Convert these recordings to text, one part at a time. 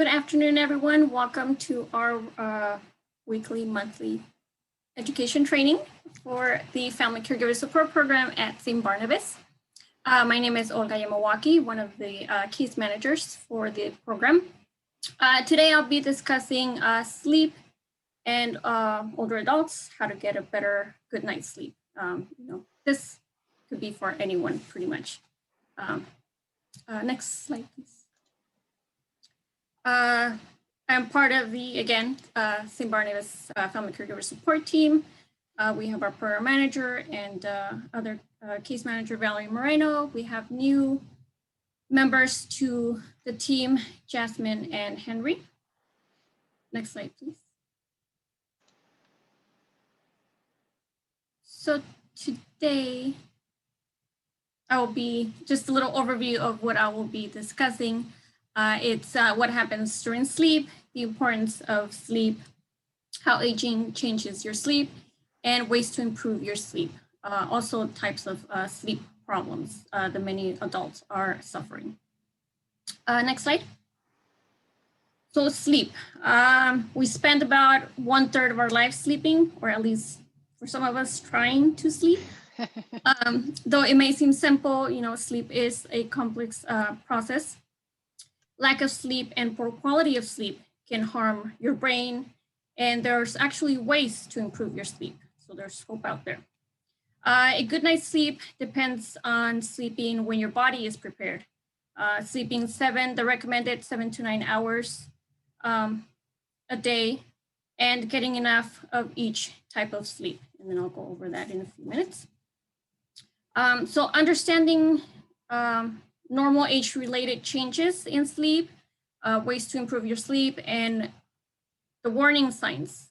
Good afternoon, everyone. Welcome to our weekly, monthly education training for the Family Caregiver Support Program at St. Barnabas. My name is Olga Yamawaki, one of the case managers for the program. Today, I'll be discussing sleep and older adults, how to get a better good night's sleep. This could be for anyone, pretty much. Next slide, please. I'm part of the, again, St. Barnabas Family Caregiver Support Team. We have our program manager and other case manager, Valerie Moreno. We have new members to the team, Jasmine and Henry. Next slide, please. So today, I will be just a little overview of what I will be discussing. It's what happens during sleep, the importance of sleep, how aging changes your sleep, and ways to improve your sleep. Also types of sleep problems that many adults are suffering. Next slide. So sleep. We spend about 1/3 of our life sleeping, or at least for some of us trying to sleep. Though it may seem simple, sleep is a complex process. Lack of sleep and poor quality of sleep can harm your brain, and there's actually ways to improve your sleep. So there's hope out there. A good night's sleep depends on sleeping when your body is prepared. Sleeping the recommended 7 to 9 hours a day, and getting enough of each type of sleep. And then I'll go over that in a few minutes. So understanding normal age-related changes in sleep, ways to improve your sleep, and the warning signs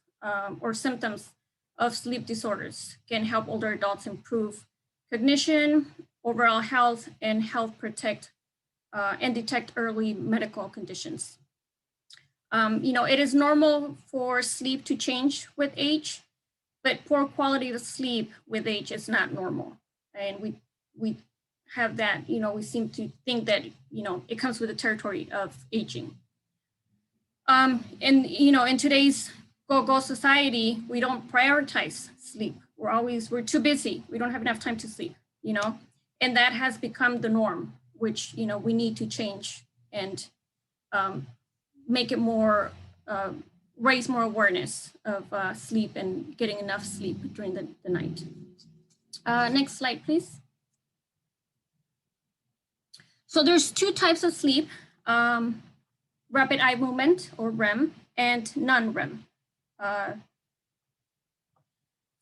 or symptoms of sleep disorders can help older adults improve cognition, overall health, and protect and detect early medical conditions. It is normal for sleep to change with age, but poor quality of sleep with age is not normal. And we have that, we seem to think that, it comes with the territory of aging. And, in today's go-go society, we don't prioritize sleep. We're too busy. We don't have enough time to sleep, and that has become the norm, which, we need to change and make it more, raise more awareness of sleep and getting enough sleep during the night. Next slide, please. So there's two types of sleep, rapid eye movement, or REM, and non-REM.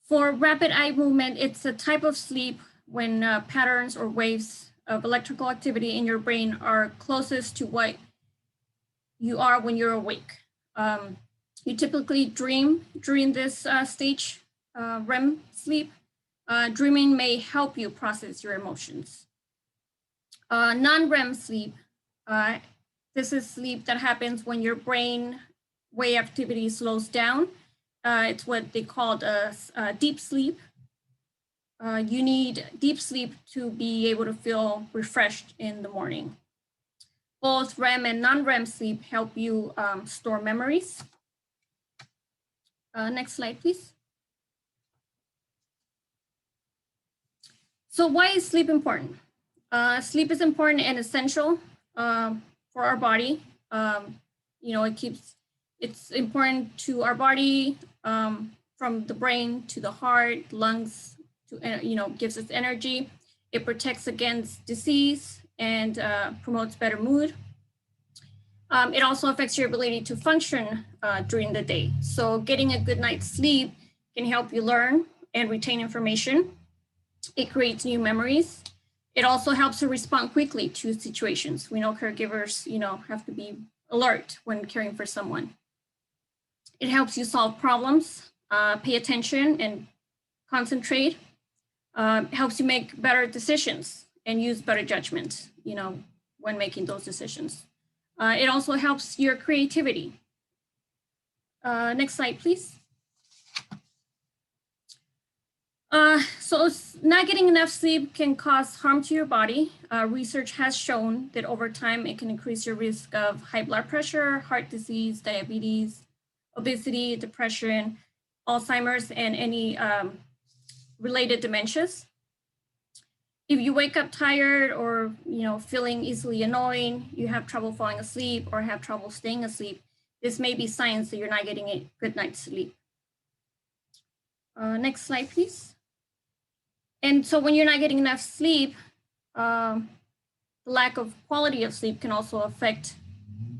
For rapid eye movement, it's a type of sleep when patterns or waves of electrical activity in your brain are closest to what you are when you're awake. You typically dream during this stage, REM sleep. Dreaming may help you process your emotions. Non-REM sleep, this is sleep that happens when your brain wave activity slows down. It's what they call deep sleep. You need deep sleep to be able to feel refreshed in the morning. Both REM and non-REM sleep help you store memories. Next slide, please. So why is sleep important? Sleep is important and essential for our body. It's important to our body, from the brain to the heart, lungs, to, gives us energy. It protects against disease and promotes better mood. It also affects your ability to function during the day. So getting a good night's sleep can help you learn and retain information. It creates new memories. It also helps to respond quickly to situations. We know caregivers, have to be alert when caring for someone. It helps you solve problems, pay attention and concentrate. Helps you make better decisions and use better judgment, when making those decisions. It also helps your creativity. Next slide, please. So not getting enough sleep can cause harm to your body. Research has shown that over time, it can increase your risk of high blood pressure, heart disease, diabetes, obesity, depression, Alzheimer's, and any related dementias. If you wake up tired or feeling easily annoyed, you have trouble falling asleep or have trouble staying asleep, this may be signs that you're not getting a good night's sleep. Next slide, please. And so when you're not getting enough sleep, the lack of quality of sleep can also affect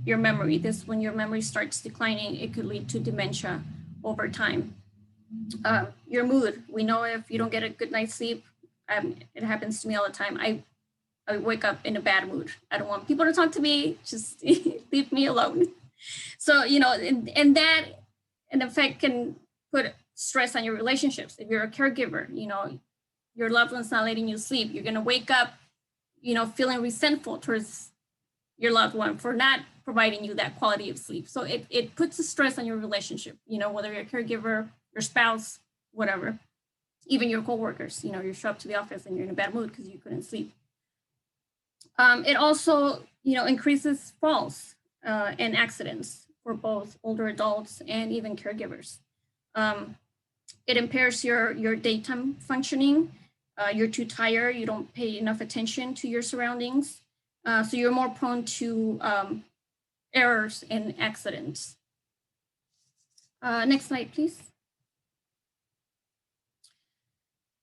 your memory. When your memory starts declining, it could lead to dementia over time. Your mood, we know if you don't get a good night's sleep, it happens to me all the time. I wake up in a bad mood. I don't want people to talk to me, just leave me alone. So, and that in effect can put stress on your relationships. If you're a caregiver, your loved one's not letting you sleep, you're gonna wake up, feeling resentful towards your loved one for not providing you that quality of sleep. So it puts a stress on your relationship, whether you're a caregiver, your spouse, whatever, even your coworkers, you show up to the office and you're in a bad mood because you couldn't sleep. It also, increases falls and accidents for both older adults and even caregivers. It impairs your daytime functioning. You're too tired, you don't pay enough attention to your surroundings. So you're more prone to errors and accidents. Next slide, please.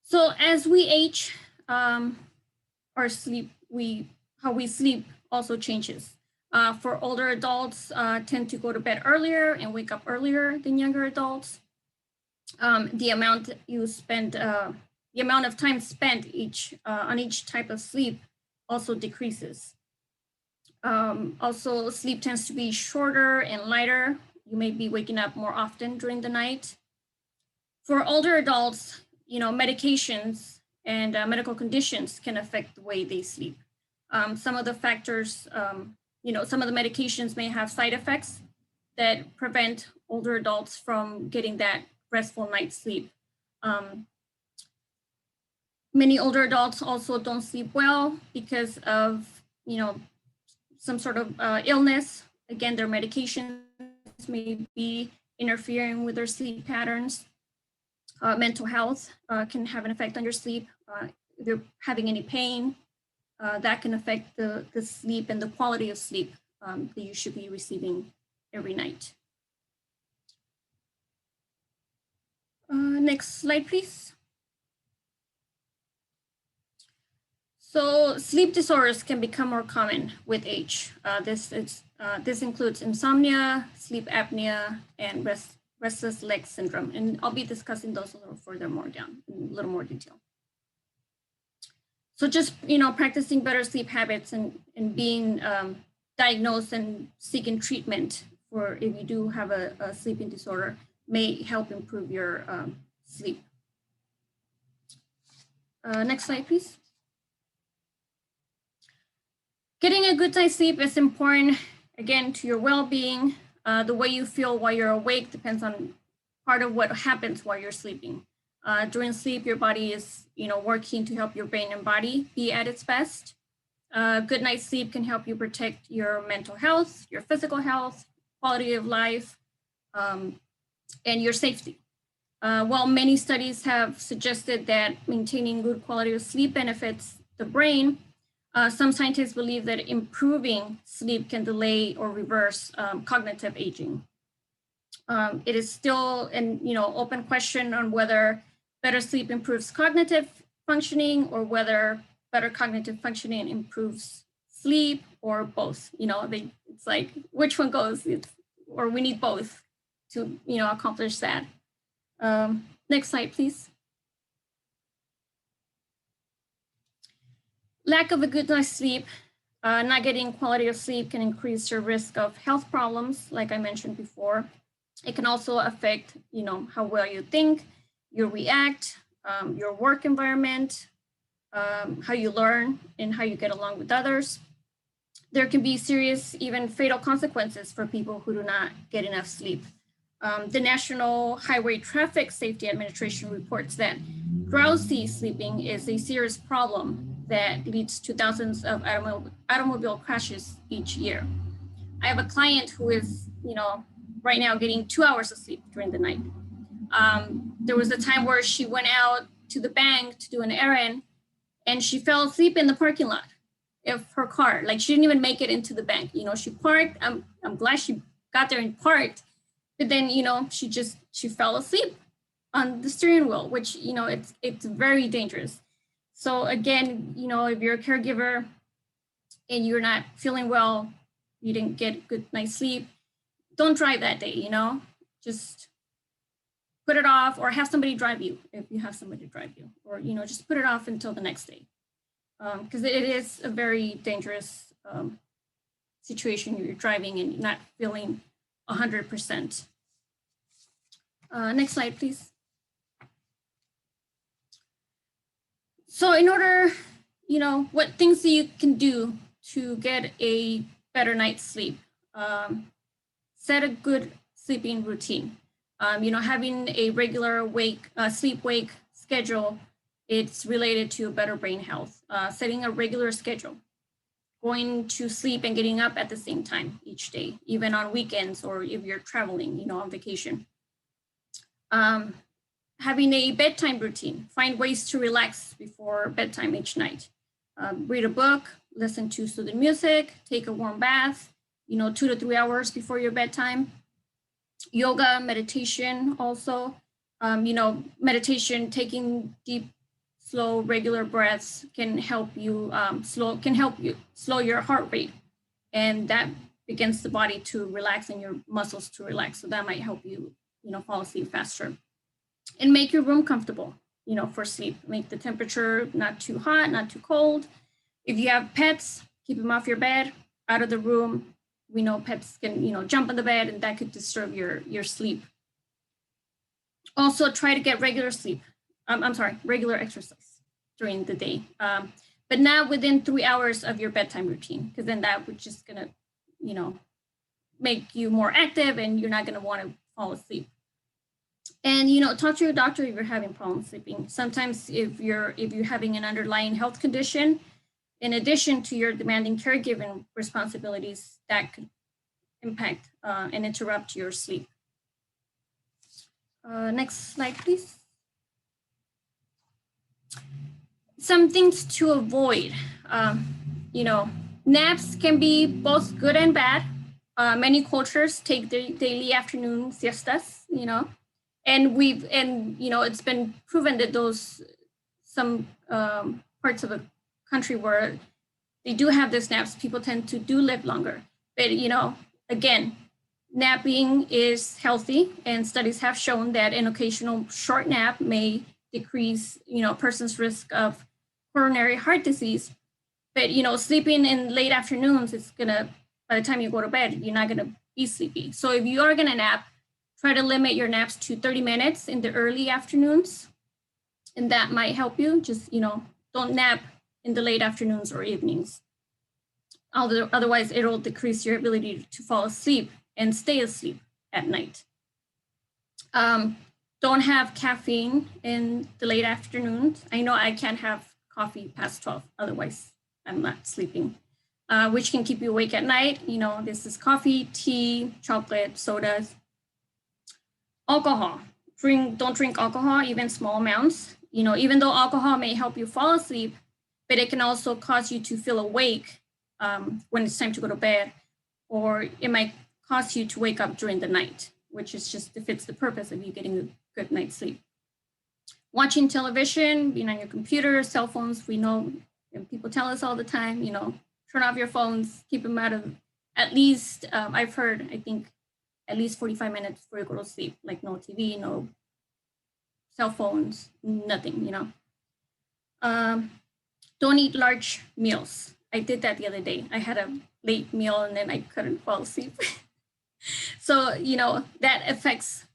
So as we age, our sleep, how we sleep also changes. For older adults, tend to go to bed earlier and wake up earlier than younger adults. The amount of time spent on each type of sleep also decreases. Also, sleep tends to be shorter and lighter. You may be waking up more often during the night. For older adults, medications and medical conditions can affect the way they sleep. Some of the factors, some of the medications may have side effects that prevent older adults from getting that restful night's sleep. Many older adults also don't sleep well because of, some sort of illness. Again, their medications may be interfering with their sleep patterns. Mental health can have an effect on your sleep. If you're having any pain, that can affect the sleep and the quality of sleep that you should be receiving every night. Next slide, please. So sleep disorders can become more common with age. This includes insomnia, sleep apnea, and restless leg syndrome. And I'll be discussing those a little further more down in a little more detail. So just, practicing better sleep habits and being diagnosed and seeking treatment for if you do have a sleeping disorder may help improve your sleep. Next slide, please. Getting a good night's sleep is important, again, to your well-being. The way you feel while you're awake depends on part of what happens while you're sleeping. During sleep, your body is, working to help your brain and body be at its best. Good night's sleep can help you protect your mental health, your physical health, quality of life, and your safety. While many studies have suggested that maintaining good quality of sleep benefits the brain, some scientists believe that improving sleep can delay or reverse cognitive aging. It is still an open question on whether better sleep improves cognitive functioning or whether better cognitive functioning improves sleep or both. It's like which one goes, or we need both to accomplish that. Next slide, please. Lack of a good night's sleep, not getting quality of sleep can increase your risk of health problems, like I mentioned before. It can also affect, how well you think, you react, your work environment, how you learn, and how you get along with others. There can be serious, even fatal consequences for people who do not get enough sleep. The National Highway Traffic Safety Administration reports that drowsy sleeping is a serious problem that leads to thousands of automobile crashes each year. I have a client who is, right now getting 2 hours of sleep during the night. There was a time where she went out to the bank to do an errand and she fell asleep in the parking lot of her car. Like, she didn't even make it into the bank. She parked. I'm glad she got there and parked, but then, she fell asleep on the steering wheel, which, it's very dangerous. So again, if you're a caregiver and you're not feeling well, you didn't get good night's sleep, don't drive that day, just put it off, or have somebody drive you if you have somebody to drive you, or, just put it off until the next day. Because it is a very dangerous situation. You're driving and not feeling 100%. Next slide, please. So in order, what things that you can do to get a better night's sleep, set a good sleeping routine. Having a regular sleep-wake schedule, it's related to better brain health. Setting a regular schedule, going to sleep and getting up at the same time each day, even on weekends or if you're traveling, on vacation. Having a bedtime routine, find ways to relax before bedtime each night. Read a book, listen to soothing music, take a warm bath, 2 to 3 hours before your bedtime. Yoga, meditation also. Meditation, taking deep, slow, regular breaths can help you slow your heart rate, and that begins the body to relax and your muscles to relax. So that might help you, fall asleep faster. And make your room comfortable, for sleep. Make the temperature not too hot, not too cold. If you have pets, keep them off your bed, out of the room. We know pets can, jump on the bed, and that could disturb your sleep. Also, try to get regular sleep. Regular exercise during the day, but not within 3 hours of your bedtime routine, because then that would just gonna, make you more active, and you're not gonna want to fall asleep. And talk to your doctor if you're having problems sleeping. Sometimes if you're having an underlying health condition, in addition to your demanding caregiving responsibilities, that could impact and interrupt your sleep. Next slide, please. Some things to avoid. Naps can be both good and bad. Many cultures take their daily afternoon siestas, and it's been proven that some parts of the country where they do have these naps, people tend to live longer. But, again, napping is healthy, and studies have shown that an occasional short nap may decrease, a person's risk of coronary heart disease. But, sleeping in late afternoons, by the time you go to bed, you're not gonna be sleepy. So if you are gonna nap, try to limit your naps to 30 minutes in the early afternoons, and that might help you. Just, don't nap in the late afternoons or evenings. Otherwise, it'll decrease your ability to fall asleep and stay asleep at night. Don't have caffeine in the late afternoons. I know I can't have coffee past 12, otherwise I'm not sleeping, which can keep you awake at night. This is coffee, tea, chocolate, sodas. Alcohol, don't drink alcohol, even small amounts. Even though alcohol may help you fall asleep, but it can also cause you to feel awake when it's time to go to bed, or it might cause you to wake up during the night, which is just defeats the purpose of you getting a good night's sleep. Watching television, being on your computer, cell phones, we know, people tell us all the time, turn off your phones, keep them out of, at least, I've heard, I think, at least 45 minutes before you go to sleep, like no TV, no cell phones, nothing, Don't eat large meals. I did that the other day. I had a late meal and then I couldn't fall asleep. So, that affects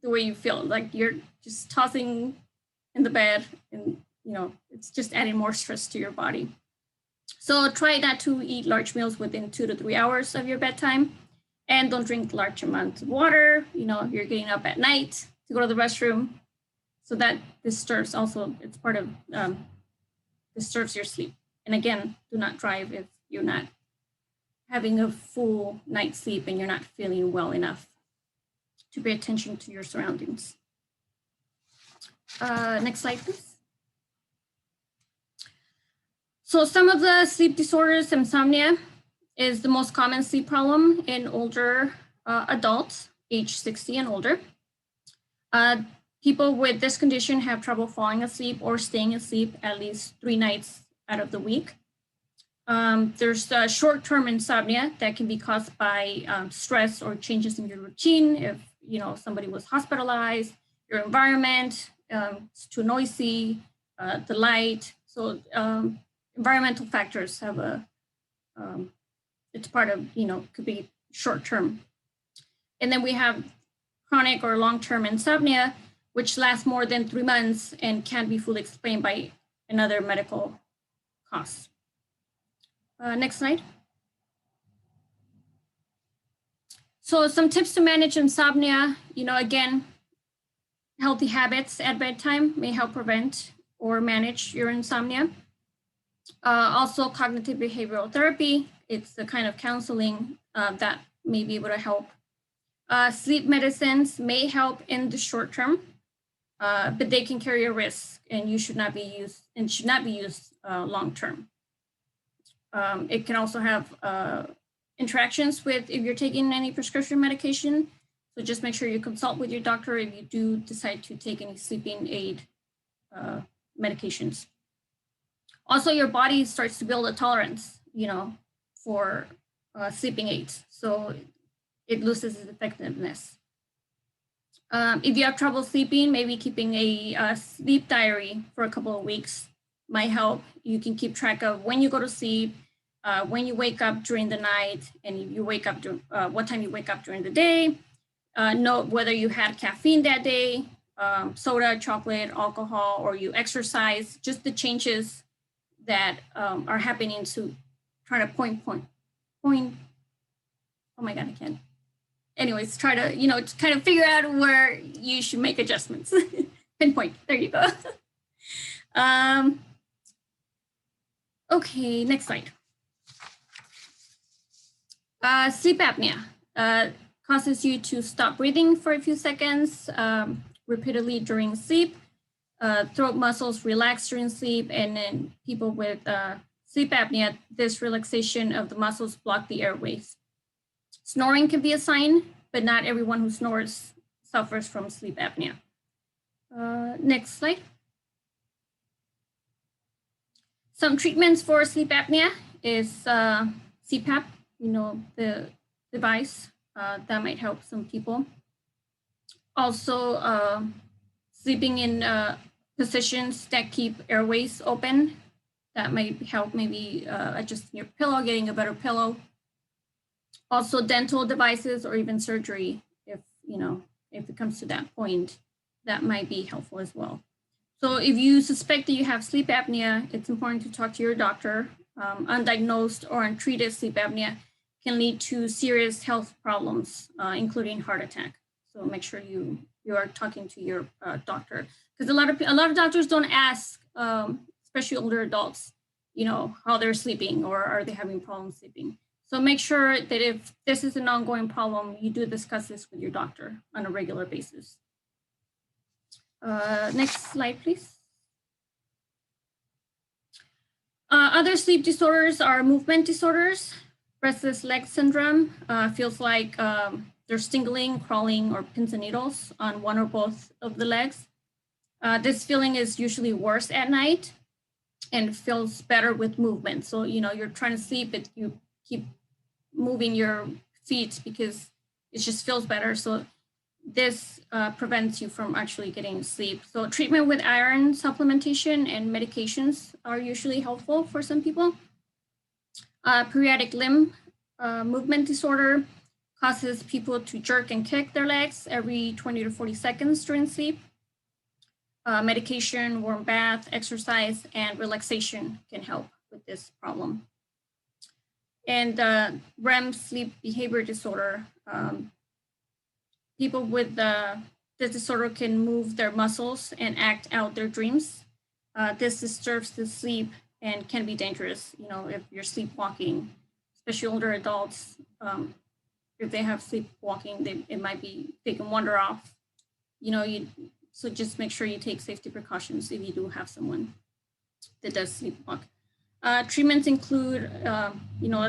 the way you feel, like you're just tossing in the bed and, it's just adding more stress to your body. So try not to eat large meals within 2 to 3 hours of your bedtime, and don't drink large amounts of water. If you're getting up at night to go to the restroom, So that disturbs also, it's part of, disturbs your sleep. And again, do not drive if you're not having a full night's sleep and you're not feeling well enough to pay attention to your surroundings. Next slide, please. So some of the sleep disorders, insomnia is the most common sleep problem in older adults, age 60 and older. People with this condition have trouble falling asleep or staying asleep at least 3 nights out of the week. There's short-term insomnia that can be caused by stress or changes in your routine. If somebody was hospitalized, your environment, it's too noisy, the light. So environmental factors have it's part of, could be short-term. And then we have chronic or long-term insomnia, which lasts more than 3 months and can't be fully explained by another medical cause. Next slide. So some tips to manage insomnia, again, healthy habits at bedtime may help prevent or manage your insomnia. Also cognitive behavioral therapy, it's the kind of counseling that may be able to help. Sleep medicines may help in the short term, but they can carry a risk and should not be used long term. It can also have interactions with if you're taking any prescription medication. So just make sure you consult with your doctor if you do decide to take any sleeping aid medications. Also, your body starts to build a tolerance, for sleeping aids. So it loses its effectiveness. If you have trouble sleeping, maybe keeping a sleep diary for a couple of weeks might help. You can keep track of when you go to sleep, when you wake up during the night, and if you wake up, what time you wake up during the day. Note whether you had caffeine that day, soda, chocolate, alcohol, or you exercise, just the changes that are happening to try to point. Oh my God, I can't. Anyways, try to, to kind of figure out where you should make adjustments. Pinpoint, there you go. Okay, next slide. Sleep apnea causes you to stop breathing for a few seconds repeatedly during sleep. Throat muscles relax during sleep, and then people with sleep apnea, this relaxation of the muscles block the airways. Snoring can be a sign, but not everyone who snores suffers from sleep apnea. Next slide. Some treatments for sleep apnea is CPAP, the device that might help some people. Also, sleeping in positions that keep airways open, that might help, maybe adjusting your pillow, getting a better pillow. Also dental devices or even surgery, if it comes to that point, that might be helpful as well. So if you suspect that you have sleep apnea, it's important to talk to your doctor. Undiagnosed or untreated sleep apnea can lead to serious health problems, including heart attack. So make sure you are talking to your doctor, because a lot of doctors don't ask, especially older adults, how they're sleeping or are they having problems sleeping. So make sure that if this is an ongoing problem, you do discuss this with your doctor on a regular basis. Next slide, please. Other sleep disorders are movement disorders. Restless leg syndrome feels like there's tingling, crawling, or pins and needles on one or both of the legs. This feeling is usually worse at night and feels better with movement. So, you're trying to sleep, but you keep moving your feet because it just feels better. So this prevents you from actually getting sleep. So treatment with iron supplementation and medications are usually helpful for some people. Periodic limb movement disorder causes people to jerk and kick their legs every 20 to 40 seconds during sleep. Medication, warm bath, exercise, and relaxation can help with this problem. And REM sleep behavior disorder, people with this disorder can move their muscles and act out their dreams. This disturbs the sleep and can be dangerous, if you're sleepwalking, especially older adults. If they have sleepwalking, they can wander off. So just make sure you take safety precautions if you do have someone that does sleepwalk. Treatments include, a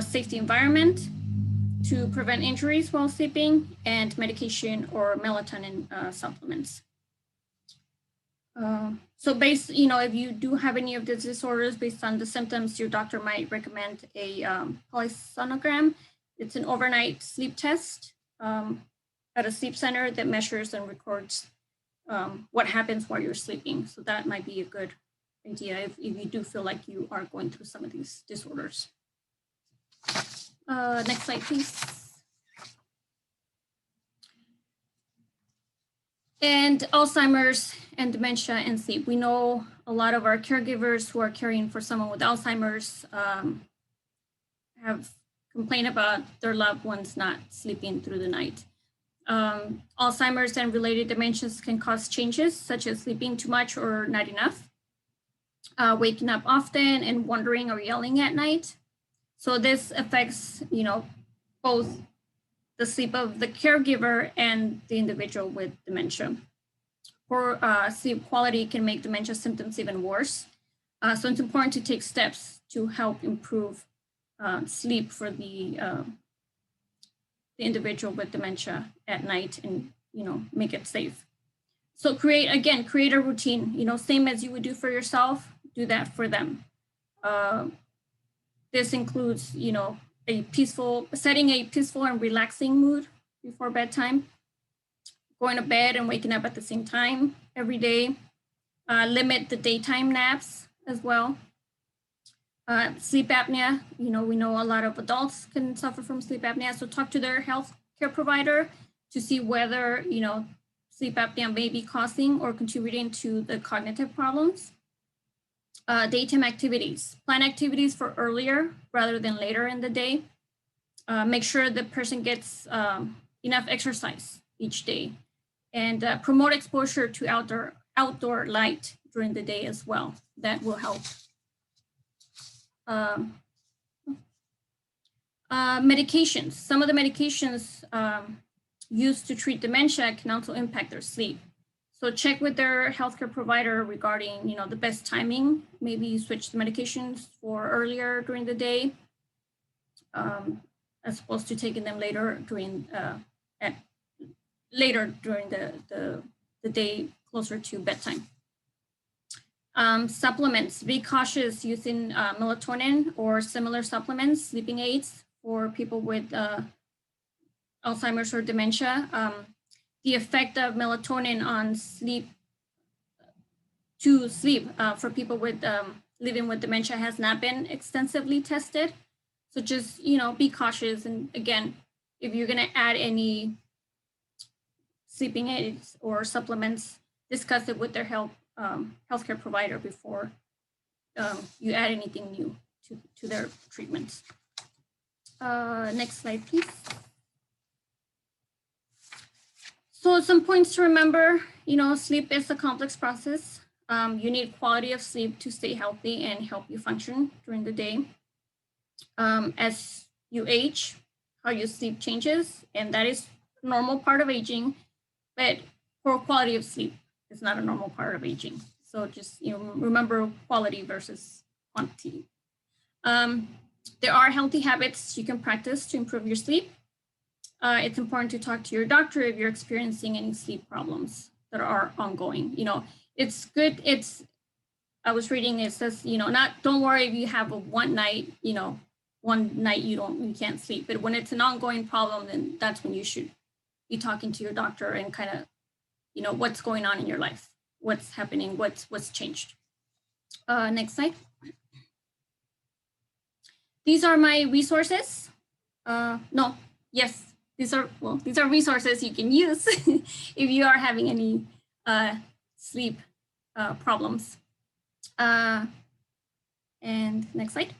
safety environment to prevent injuries while sleeping, and medication or melatonin supplements. So if you do have any of these disorders, based on the symptoms, your doctor might recommend a polysonogram. It's an overnight sleep test at a sleep center that measures and records what happens while you're sleeping. So that might be a good idea if you do feel like you are going through some of these disorders. Next slide, please. And Alzheimer's and dementia and sleep. We know a lot of our caregivers who are caring for someone with Alzheimer's have complained about their loved ones not sleeping through the night. Alzheimer's and related dementias can cause changes such as sleeping too much or not enough, waking up often and wandering or yelling at night. So this affects, both the sleep of the caregiver and the individual with dementia. Poor sleep quality can make dementia symptoms even worse. So it's important to take steps to help improve sleep for the individual with dementia at night and, make it safe. So create a routine, same as you would do for yourself, do that for them. This includes, setting a peaceful and relaxing mood before bedtime, going to bed and waking up at the same time every day, limit the daytime naps as well. Sleep apnea, we know a lot of adults can suffer from sleep apnea, so talk to their healthcare provider to see whether, sleep apnea may be causing or contributing to the cognitive problems. Daytime activities, plan activities for earlier rather than later in the day. Make sure the person gets enough exercise each day, and promote exposure to outdoor light during the day as well. That will help. Medications. Some of the medications used to treat dementia can also impact their sleep. So check with their healthcare provider regarding, the best timing. Maybe you switch the medications for earlier during the day, as opposed to taking them later during the day closer to bedtime. Supplements. Be cautious using melatonin or similar supplements, sleeping aids for people with Alzheimer's or dementia. The effect of melatonin on sleep for people with living with dementia has not been extensively tested. So just, be cautious. And again, if you're going to add any sleeping aids or supplements, discuss it with their healthcare provider before you add anything new to their treatments. Next slide, please. So some points to remember, sleep is a complex process. You need quality of sleep to stay healthy and help you function during the day. As you age, how you sleep changes, and that is a normal part of aging, but poor quality of sleep is not a normal part of aging. So just, remember quality versus quantity. There are healthy habits you can practice to improve your sleep. It's important to talk to your doctor if you're experiencing any sleep problems that are ongoing. It's good. I was reading, it says, don't worry if you have one night you can't sleep, but when it's an ongoing problem, then that's when you should be talking to your doctor and kind of, what's going on in your life, what's happening, what's changed. Next slide. These are my resources. These are resources you can use if you are having any sleep problems. And next slide.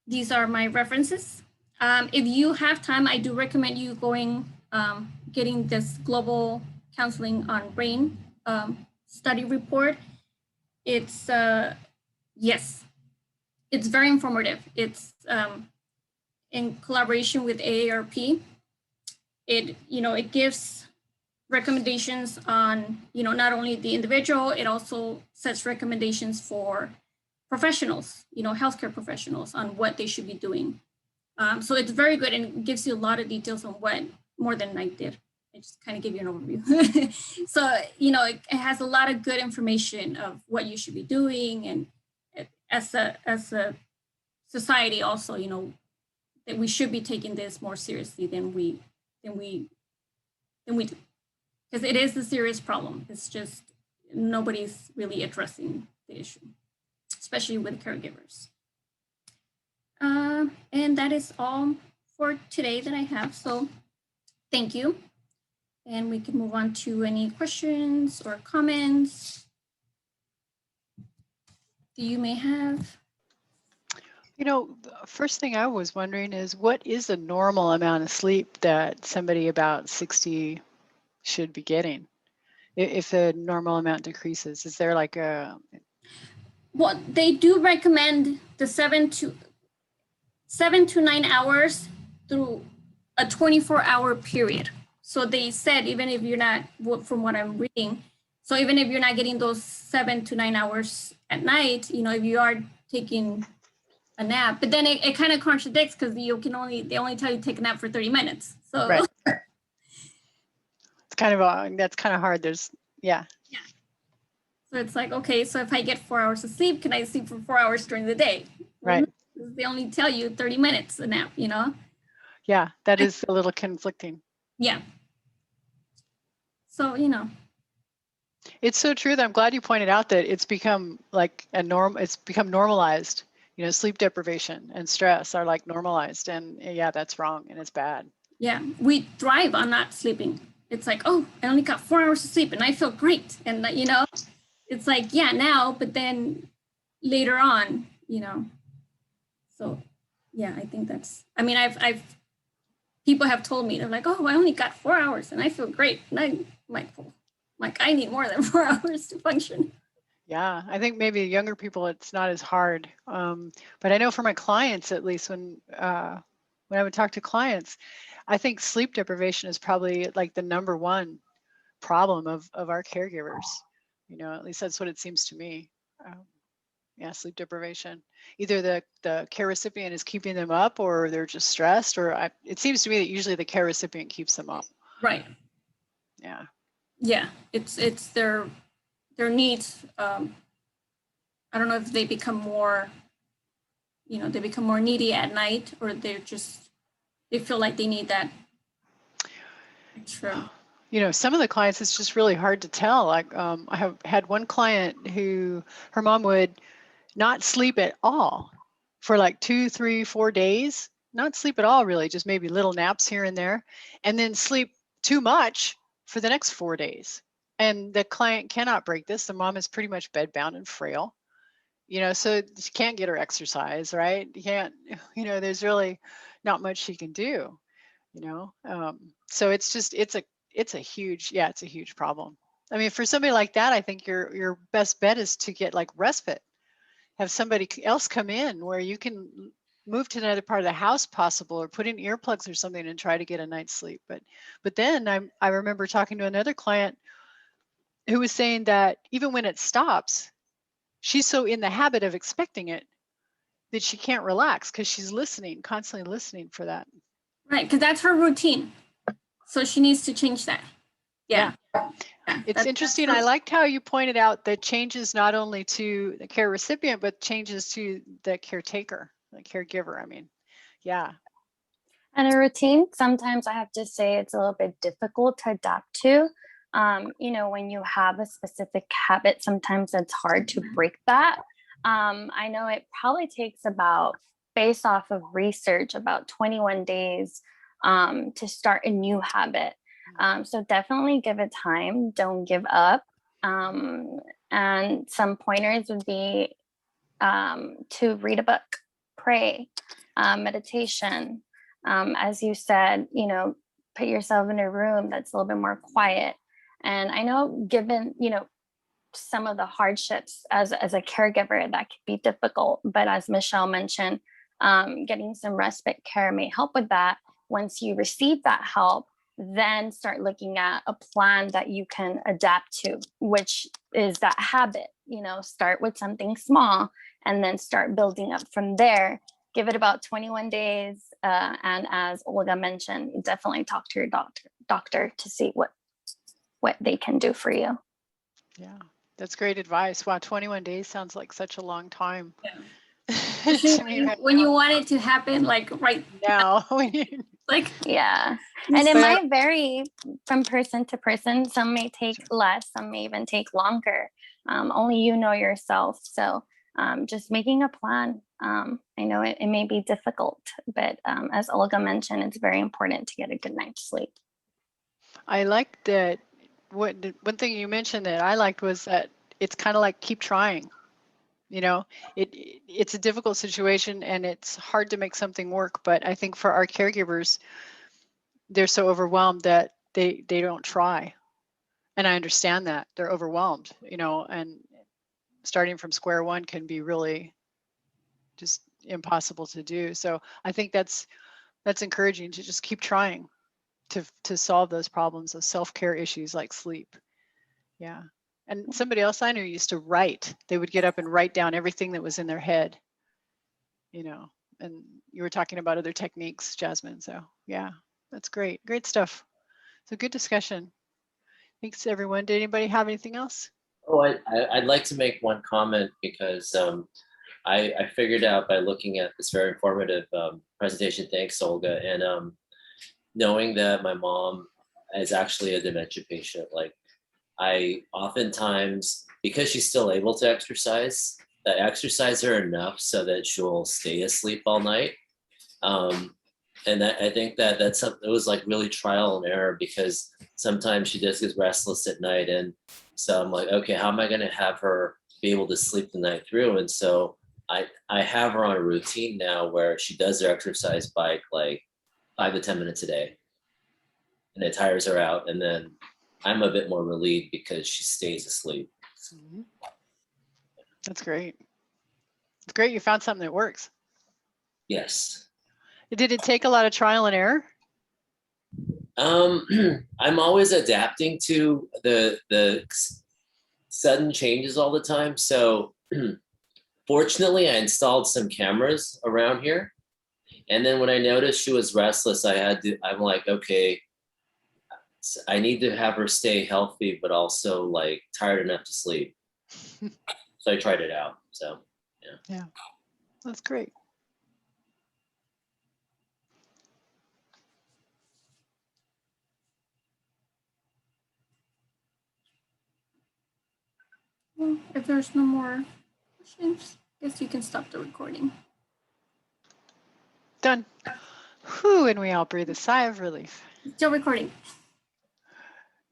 These are my references. If you have time, I do recommend you going getting this global counseling on brain study report. It's yes, it's very informative. It's in collaboration with AARP. It gives recommendations on not only the individual, it also sets recommendations for professionals, healthcare professionals, on what they should be doing. So it's very good and gives you a lot of details on what More Than Night did. I just kind of give you an overview. So, it has a lot of good information of what you should be doing. And as a society also, that we should be taking this more seriously than we do. Because it is a serious problem. It's just nobody's really addressing the issue, especially with caregivers. And that is all for today that I have. So thank you. And we can move on to any questions or comments that you may have. The first thing I was wondering is, what is the normal amount of sleep that somebody about 60 should be getting? If the normal amount decreases, is there like a... Well, they do recommend the 7 to 9 hours through a 24-hour period. So they said, even if you're not, from what I'm reading, so even if you're not getting those 7 to 9 hours at night, if you are taking a nap, but then it kind of contradicts, because they only tell you to take a nap for 30 minutes. So right. It's kind of that's kind of hard. Yeah. So it's like, okay, so if I get 4 hours of sleep, can I sleep for 4 hours during the day? Well, right. No, they only tell you 30 minutes a nap, Yeah, that is a little conflicting. Yeah. So, It's so true that I'm glad you pointed out that it's become like it's become normalized. Sleep deprivation and stress are like normalized, and yeah, that's wrong and it's bad. Yeah, we thrive on not sleeping. It's like, oh, I only got 4 hours of sleep and I feel great. And it's like, yeah, now, but then later on, so yeah, I think I've people have told me, they're like, oh, I only got 4 hours and I feel great. And I'm like, I need more than 4 hours to function. Yeah, I think maybe younger people, it's not as hard. But I know for my clients, at least when I would talk to clients, I think sleep deprivation is probably like the #1 problem of our caregivers. At least that's what it seems to me. Yeah, sleep deprivation. Either the care recipient is keeping them up, or they're just stressed, or it seems to me that usually the care recipient keeps them up. Right. Yeah. Yeah, it's their needs. I don't know if they become more, they become more needy at night, or they feel like they need that extra. Some of the clients, it's just really hard to tell. Like I have had one client who, her mom would not sleep at all for like 2, 3, 4 days, not sleep at all, really, just maybe little naps here and there, and then sleep too much for the next 4 days. And the client cannot break this. The mom is pretty much bedbound and frail, so she can't get her exercise, right? You can't, there's really not much she can do, so it's just, it's a huge problem. I mean, for somebody like that, I think your best bet is to get like respite, have somebody else come in where you can move to another part of the house possible, or put in earplugs or something and try to get a night's sleep. But then I remember talking to another client who was saying that even when it stops, she's so in the habit of expecting it that she can't relax, because she's constantly listening for that. Right, because that's her routine. So she needs to change that. Yeah. It's interesting. I liked how you pointed out that changes not only to the care recipient, but changes to the caretaker, the caregiver. I mean, yeah. And a routine, sometimes I have to say it's a little bit difficult to adapt to. When you have a specific habit, sometimes it's hard to break that. I know it probably takes about, based off of research, about 21 days to start a new habit. So definitely give it time. Don't give up. And some pointers would be to read a book, pray, meditation. As you said, put yourself in a room that's a little bit more quiet. And I know, given, some of the hardships as a caregiver, that could be difficult. But as Michelle mentioned, getting some respite care may help with that. Once you receive that help, then start looking at a plan that you can adapt to, which is that habit. Start with something small and then start building up from there. Give it about 21 days. And as Olga mentioned, definitely talk to your doctor to see what they can do for you. Yeah, that's great advice. Wow, 21 days sounds like such a long time. Yeah. To me right when now. you want it to happen, like right Now. like Yeah. And it But- might vary from person to person. Some may take less, some may even take longer. Only you know yourself. So just making a plan. I know it may be difficult, but as Olga mentioned, it's very important to get a good night's sleep. I like that. One thing you mentioned that I liked was that it's kind of like keep trying. It's a difficult situation and it's hard to make something work. But I think for our caregivers, they're so overwhelmed that they don't try. And I understand that they're overwhelmed, and starting from square one can be really just impossible to do. So I think that's encouraging to just keep trying to solve those problems of self-care issues like sleep. Yeah. And somebody else I knew used to write. They would get up and write down everything that was in their head, and you were talking about other techniques, Jasmine. So yeah, that's great. Great stuff. So good discussion. Thanks everyone. Did anybody have anything else? Oh, I'd like to make one comment because I figured out by looking at this very informative presentation, thanks Olga, and knowing that my mom is actually a dementia patient, like I oftentimes, because she's still able to exercise, I exercise her enough so that she'll stay asleep all night. And I think that's something, it was like really trial and error because sometimes she just gets restless at night. And so I'm like, okay, how am I going to have her be able to sleep the night through? And so I have her on a routine now where she does her exercise bike like 5 to 10 minutes a day. And it tires her out. And then I'm a bit more relieved because she stays asleep. Mm-hmm. That's great. It's great you found something that works. Yes. Did it take a lot of trial and error? I'm always adapting to the sudden changes all the time. So fortunately, I installed some cameras around here. And then when I noticed she was restless, I'm like, okay, I need to have her stay healthy, but also like tired enough to sleep. So I tried it out. So yeah, that's great. Well, if there's no more questions, I guess you can stop the recording. Done. Whew, and we all breathe a sigh of relief. Still recording.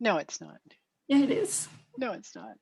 No, it's not. Yeah, it is. No, it's not.